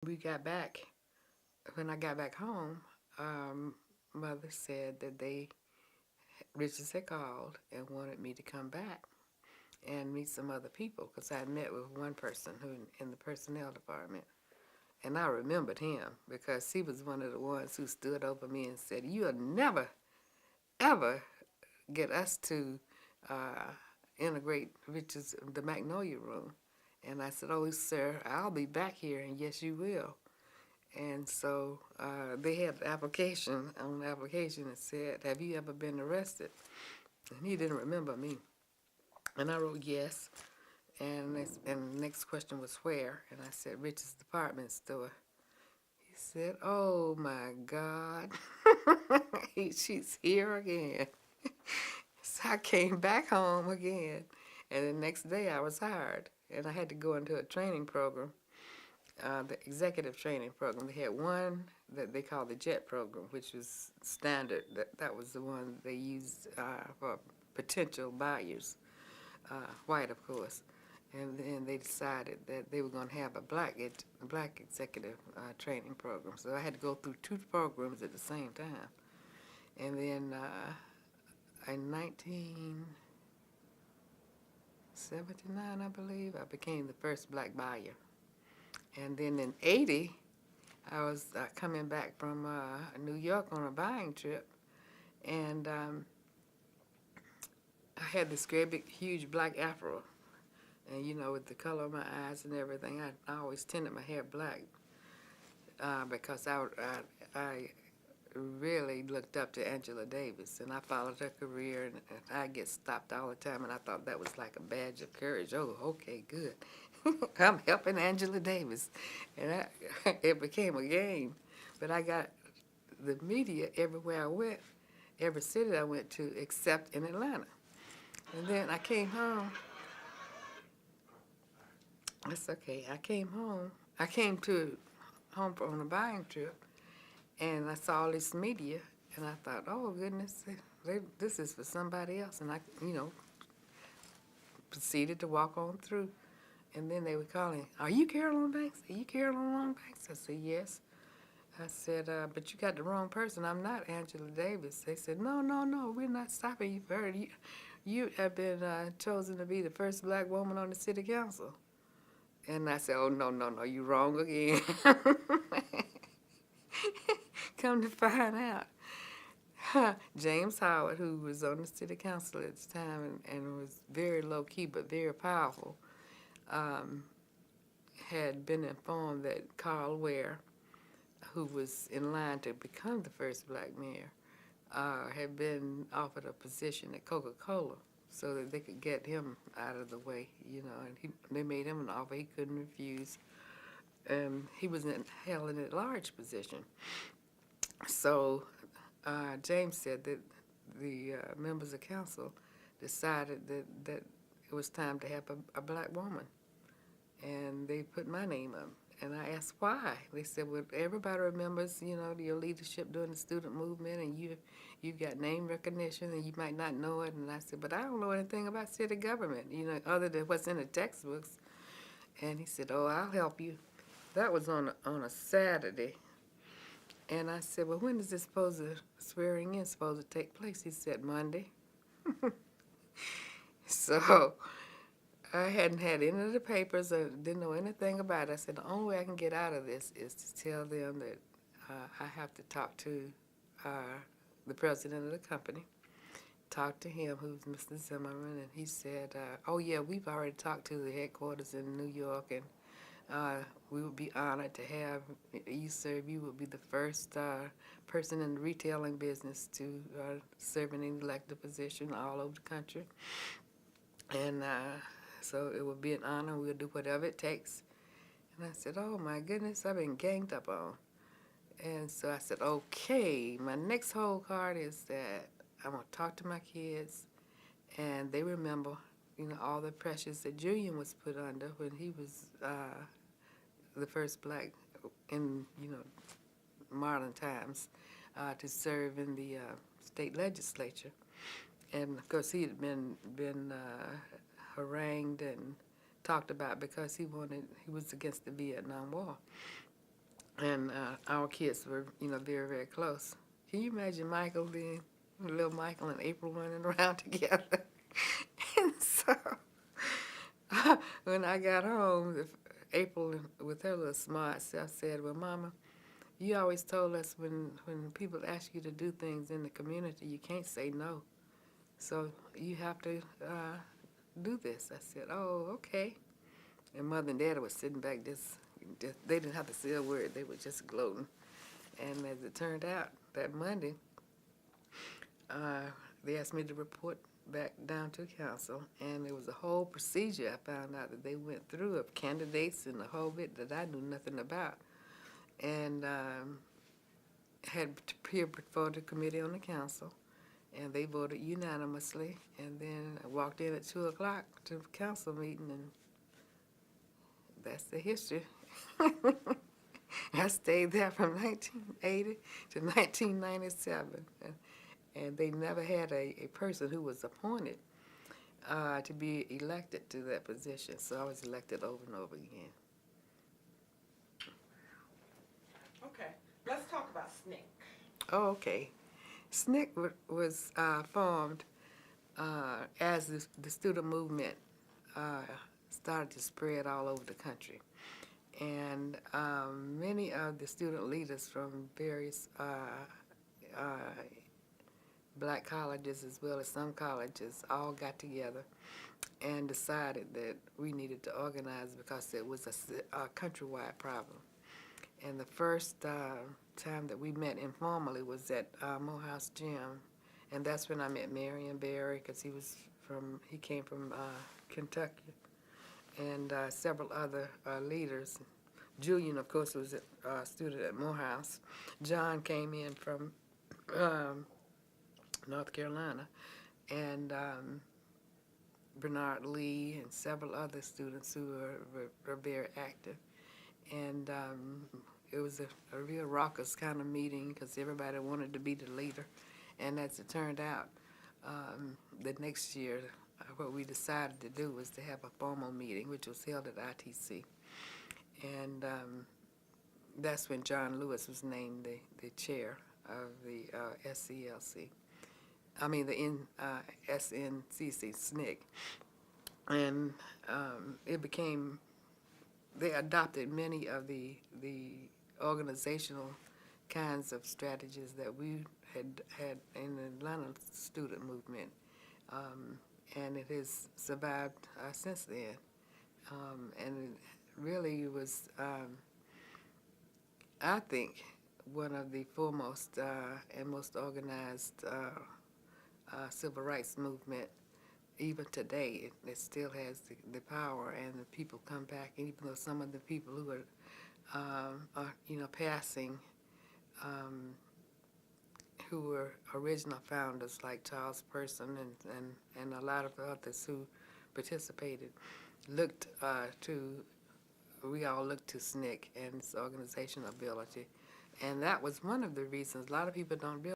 we got back, when I got back home, mother said that Richards had called and wanted me to come back and meet some other people because I had met with one person who in the personnel department. And I remembered him because he was one of the ones who stood over me and said, "You'll never, ever get us to uh, integrate Richards, the Magnolia Room." And I said, "Oh, sir, I'll be back here." And yes, you will. And so they had the application. On the application, it said, "Have you ever been arrested?" And he didn't remember me. And I wrote yes. And the next question was where? And I said, "Rich's department store." He said, "Oh my God, she's here again." So I came back home again. And the next day I was hired. And I had to go into a training program, the executive training program. They had one that they called the JET program, which was standard. That was the one they used for potential buyers, white, of course. And then they decided that they were going to have a black executive training program. So I had to go through two programs at the same time. And then in 1979, I believe, I became the first black buyer. And then in 80, I was coming back from New York on a buying trip, and I had this great big, huge black afro. And you know, with the color of my eyes and everything, I always tinted my hair black because I really looked up to Angela Davis, and I followed her career, and I get stopped all the time, and I thought that was like a badge of courage. Oh, okay, good. I'm helping Angela Davis, and it became a game. But I got the media everywhere I went, every city I went to, except in Atlanta. And then I came home. That's okay. I came home. I came to home on a buying trip, and I saw all this media, and I thought, oh goodness, this is for somebody else. And I, proceeded to walk on through. And then they were calling, "Are you Carolyn Banks? Are you Carolyn Banks?" I said, "Yes." I said, "But you got the wrong person. I'm not Angela Davis." They said, "No, no, no, we're not stopping you for her. You have been chosen to be the first black woman on the city council." And I said, "Oh, no, no, no, you wrong again." Come to find out, James Howard, who was on the city council at the time and was very low-key but very powerful, um, had been informed that Carl Ware, who was in line to become the first black mayor, had been offered a position at Coca-Cola so that they could get him out of the way, and they made him an offer he couldn't refuse. He was held in a large position. So James said that the members of council decided that it was time to have a black woman, and they put my name up. And I asked why. They said, "Well, everybody remembers, your leadership during the student movement, and you've got name recognition, and you might not know it." And I said, "But I don't know anything about city government, other than what's in the textbooks." And he said, "Oh, I'll help you." That was on a Saturday. And I said, "Well, when is this swearing in supposed to take place?" He said, "Monday." So I hadn't had any of the papers or didn't know anything about it. I said, the only way I can get out of this is to tell them that I have to talk to the president of the company, talk to him, who's Mr. Zimmerman, and he said, "Oh, yeah, we've already talked to the headquarters in New York, and we would be honored to have you serve. You would be the first person in the retailing business to serve in an elected position all over the country. And so it would be an honor. We'll do whatever it takes." And I said, "Oh, my goodness, I've been ganged up on." And so I said, "Okay, my next whole card is that I'm going to talk to my kids, and they remember, all the pressures that Julian was put under when he was the first black in, modern times to serve in the state legislature." And of course, he had been harangued and talked about because he was against the Vietnam War. And our kids were, very, very close. Can you imagine Michael being, little Michael and April running around together? And so when I got home, April, with her little smart self, said, "Well, Mama, you always told us when people ask you to do things in the community, you can't say no. So you have to do this." I said, "Oh, okay." And Mother and Daddy was sitting back just they didn't have to say a word. They were just gloating. And as it turned out, that Monday, they asked me to report back down to council, and there was a whole procedure I found out that they went through of candidates and the whole bit that I knew nothing about. And had to appear before the committee on the council, and they voted unanimously. And then I walked in at 2 o'clock to the council meeting, and that's the history. I stayed there from 1980 to 1997, and they never had a person who was appointed to be elected to that position, so I was elected over and over again. Okay, let's talk about SNCC. Oh, okay. SNCC was formed as the student movement started to spread all over the country. And many of the student leaders from various black colleges, as well as some colleges, all got together and decided that we needed to organize because it was a countrywide problem. And the first time that we met informally was at Morehouse Gym, and that's when I met Marion Barry, because he came from Kentucky, and several other leaders. Julian, of course, was a student at Morehouse. John came in from North Carolina, and Bernard Lee and several other students who were very active. And it was a real raucous kind of meeting because everybody wanted to be the leader. And as it turned out, the next year, what we decided to do was to have a formal meeting, which was held at ITC. And that's when John Lewis was named the chair of the SCLC. I mean, the SNCC, SNCC. And it became, they adopted many of the organizational kinds of strategies that we had in the Atlanta student movement. And it has survived since then. And it really was, I think, one of the foremost and most organized civil rights movement. Even today, it still has the power, and the people come back. And even though some of the people who are passing, who were original founders like Charles Person and a lot of others who participated, we all looked to SNCC and its organizational ability. And that was one of the reasons. A lot of people don't realize